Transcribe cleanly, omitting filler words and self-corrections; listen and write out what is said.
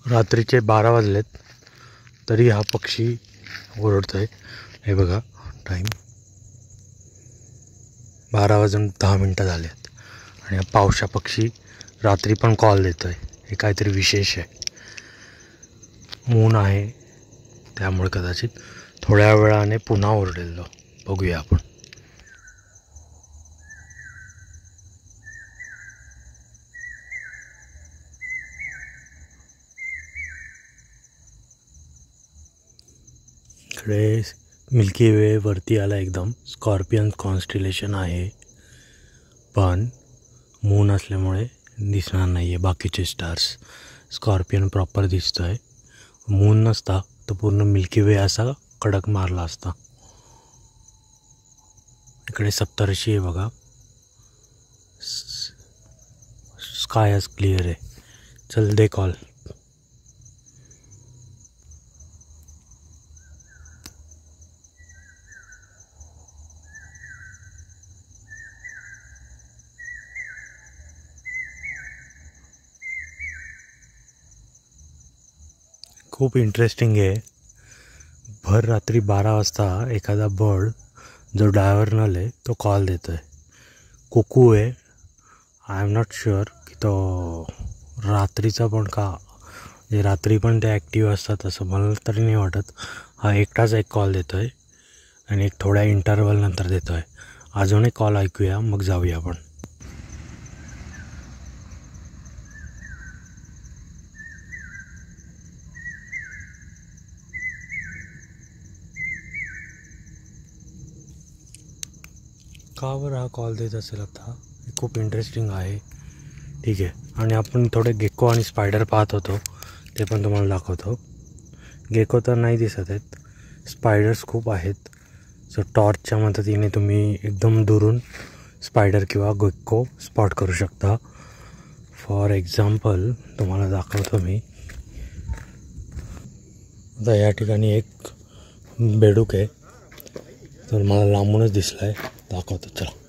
रात्रीचे 12 वाजलेत तरी हा पक्षी ओरडतोय। हे बघा टाईम 12:10 झालेत आणि हा पावसा पक्षी रात्री पण कॉल देतोय। हे काहीतरी विशेष आहे। मून आहे त्यामुळे कदाचित थोड्या वेळाने पुन्हा ओरडेल। बघूया आपण। इकडे मिल्की वे वरती आला एकदम। स्कॉर्पियन कॉन्स्टिलेशन आहे पण मून असल्यामुळे दिसणार नाही आहे बाकीचे स्टार्स। स्कॉर्पियन प्रॉपर दिसतोय। मून नसता तर पूर्ण मिल्की वे असा कडक मारला असता। इकडे सप्तर्षी आहे बघा। स्काय आज क्लिअर आहे। चल दे कॉल। खूप इंटरेस्टिंग आहे। भर रात्री 12 वाजता एखादा बर्ड जो डायवर्नल आहे तो कॉल देतोय। कुकू आहे। आय एम नॉट शुअर की तो रात्रीचा पण का म्हणजे रात्री पण ते ॲक्टिव्ह असतात असं मला तरी नाही वाटत। हा एकटाच एक कॉल देतोय आणि एक थोड्या इंटरवल नंतर देतोय। अजून एक कॉल ऐकूया मग जाऊया आपण। का बरं हा कॉल देत असेल आता? हे खूप इंटरेस्टिंग आहे। ठीक आहे आणि आपण थोडे गेको आणि स्पायडर पाहत होतो ते पण तुम्हाला दाखवतो। गेको तर नाही दिसत आहेत। स्पायडर्स खूप आहेत। सो टॉर्चच्या मदतीने तुम्ही एकदम दुरून स्पायडर किंवा गेको स्पॉट करू शकता। फॉर एक्झाम्पल तुम्हाला दाखवतो मी। आता या ठिकाणी एक बेडूक आहे तर मला लांबूनच दिसला आहे। दाखवतो चला।